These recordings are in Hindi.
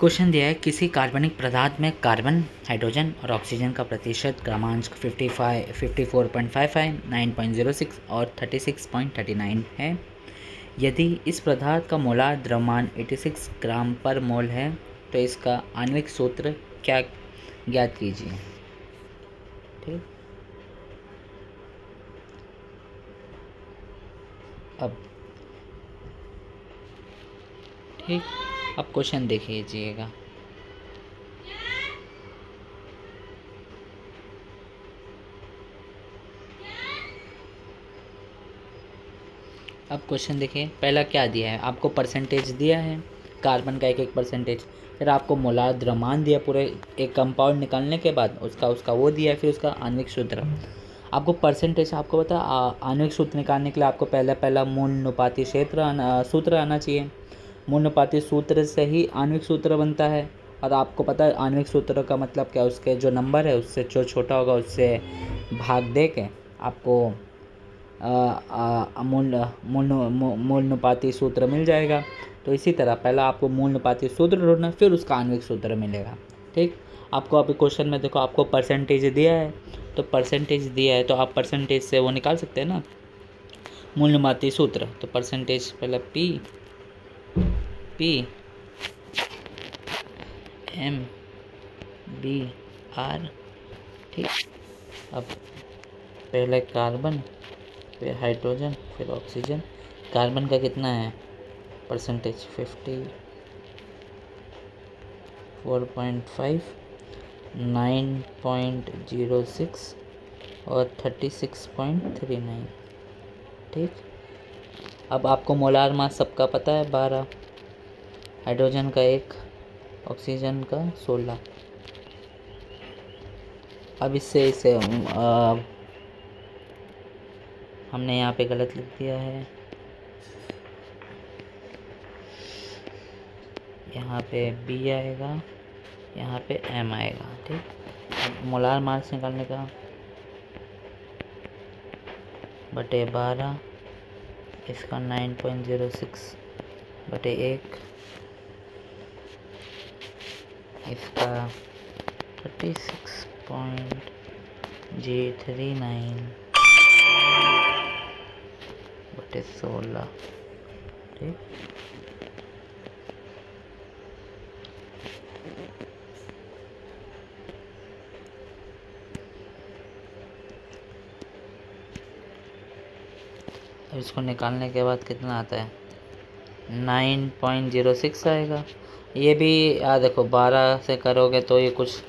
क्वेश्चन दिया है किसी कार्बनिक पदार्थ में कार्बन, हाइड्रोजन और ऑक्सीजन का प्रतिशत क्रमांक 54.55, 9.06 और 36.39 है। यदि इस पदार्थ का मोलार द्रव्यमान 86 ग्राम पर मोल है तो इसका आणविक सूत्र क्या ज्ञात कीजिए। ठीक, अब क्वेश्चन देख लीजिएगा। अब क्वेश्चन देखिए, पहला क्या दिया है आपको, परसेंटेज दिया है कार्बन का 1-1%, फिर आपको मोलार द्रव्यमान दिया पूरे एक कंपाउंड निकालने के बाद उसका वो दिया है, फिर उसका आणविक सूत्र। आपको परसेंटेज, आपको पता आणविक सूत्र निकालने के लिए आपको पहला मूल अनुपाती सूत्र आना चाहिए। मूल अनुपाती सूत्र से ही आणविक सूत्र बनता है, और आपको पता है आणविक सूत्र का मतलब क्या, उसके जो नंबर है उससे जो छोटा होगा उससे भाग दे के आपको मूल अनुपाती सूत्र मिल जाएगा। तो इसी तरह पहला आपको मूल अनुपाती सूत्र ढूंढना, फिर उसका आणविक सूत्र मिलेगा। ठीक, आपको अभी क्वेश्चन में देखो आपको परसेंटेज दिया है, तो परसेंटेज दिया है तो आप परसेंटेज से वो निकाल सकते हैं ना, मूल अनुपाती सूत्र। तो परसेंटेज पहला P M B R। ठीक, अब पहले कार्बन, फिर हाइड्रोजन, फिर ऑक्सीजन। कार्बन का कितना है परसेंटेज, 54.5, 9.06 और 36.39। ठीक, अब आपको मोलार मास सबका पता है 12, हाइड्रोजन का 1, ऑक्सीजन का 16। अब इसे हमने यहाँ पे गलत लिख दिया है, यहाँ पे B आएगा, यहाँ पे M आएगा। ठीक, अब मोलार मास निकालने का बटे 12, इसका 9.06 बटे 1, इसका 36.39 बटे 16। ठीक, अब इसको निकालने के बाद कितना आता है, 9.06 आएगा। ये भी देखो 12 से करोगे तो ये कुछ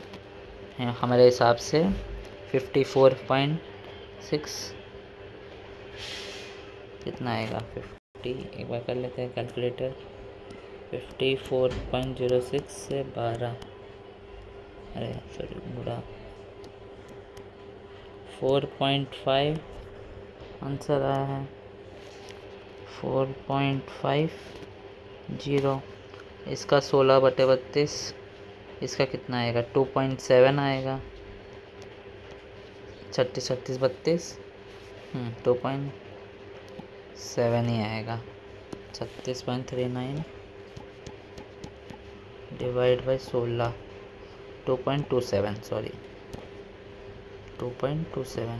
हमारे हिसाब से 54.6 कितना आएगा, 50, एक बार कर लेते हैं कैलकुलेटर। 54.06 से 12, अरे सॉरी बुरा, 4.5 आंसर आया है, 4.50। इसका 16 बटे 32, इसका कितना आएगा, 2.7 आएगा। 36 32, 2.7 ही आएगा। 36.39 डिवाइड बाई 16, 2.27, सॉरी 2.27।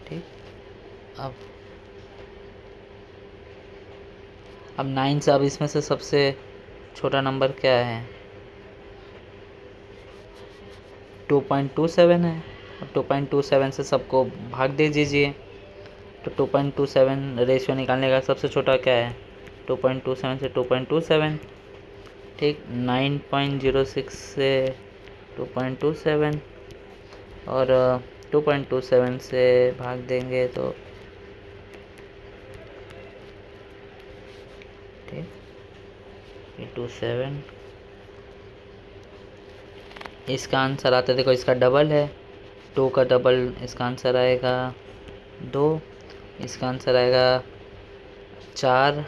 ठीक, अब 9 से, अब इसमें से सबसे छोटा नंबर क्या है, 2.27 है। अब 2.27 से सबको भाग दे दीजिए, तो 2.27 रेशियो निकालने का सबसे छोटा क्या है, 2.27 से 2.27। ठीक, 9.06 से 2.27 और 2.27 से भाग देंगे तो ठीक 27। इसका आंसर आता है, देखो इसका डबल है, 2 का डबल, इसका आंसर आएगा 2, इसका आंसर आएगा 4,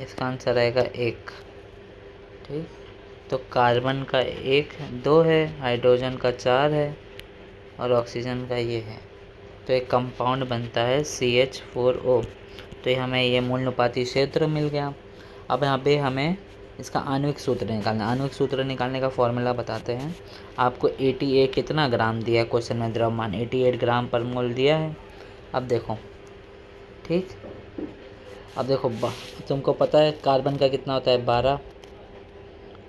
इसका आंसर आएगा 1। ठीक, तो कार्बन का 1 2 है, हाइड्रोजन का 4 है और ऑक्सीजन का ये है। तो एक कंपाउंड बनता है CH4O। तो ये हमें ये मूल अनुपाती क्षेत्र मिल गया। अब यहाँ पे हमें इसका आणविक सूत्र निकालना। आणविक सूत्र निकालने का फॉर्मूला बताते हैं। आपको 88 कितना ग्राम दिया है क्वेश्चन में, द्रव्यमान 88 ग्राम पर मोल दिया है। अब देखो, ठीक, अब देखो तुमको पता है कार्बन का कितना होता है 12,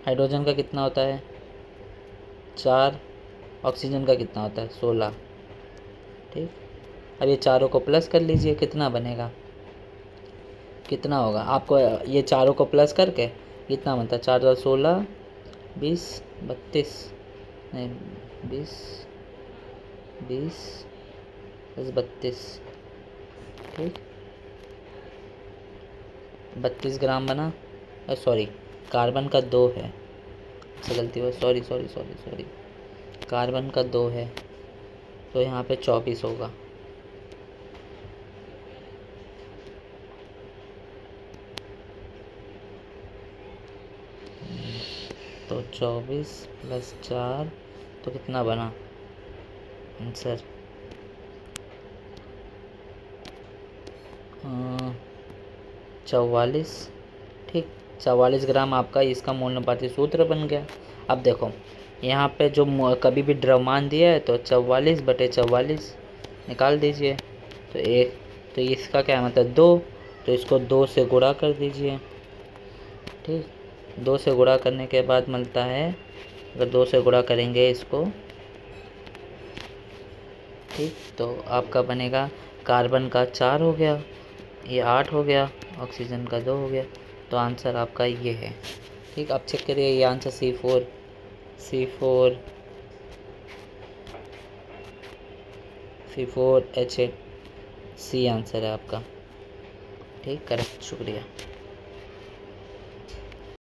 हाइड्रोजन का कितना होता है 4, ऑक्सीजन का कितना होता है 16। ठीक, अब ये चारों को प्लस कर लीजिए, कितना बनेगा, कितना होगा आपको ये चारों को प्लस करके कितना बनता है 4 16 20 32 नहीं 20 20 32, ठीक 32 ग्राम बना। सॉरी कार्बन का 2 है, अच्छा गलती हुआ, सॉरी कार्बन का 2 है तो यहाँ पे 24 होगा। तो 24 + 4 तो कितना बना आंसर 44। ठीक, 44 ग्राम आपका इसका मूल अनुपाती सूत्र बन गया। अब देखो यहाँ पे जो कभी भी द्रव्यमान दिया है तो 44/44 निकाल दीजिए। तो एक तो इसका क्या मतलब 2, तो इसको 2 से गुणा कर दीजिए। ठीक, 2 से गुणा करने के बाद मिलता है, अगर 2 से गुणा करेंगे इसको, ठीक, तो आपका बनेगा कार्बन का 4 हो गया, ये 8 हो गया, ऑक्सीजन का 2 हो गया। तो आंसर आपका ये है। ठीक, अब चेक करिए ये आंसर C4H8 सी आंसर है आपका। ठीक, करेक्ट, शुक्रिया।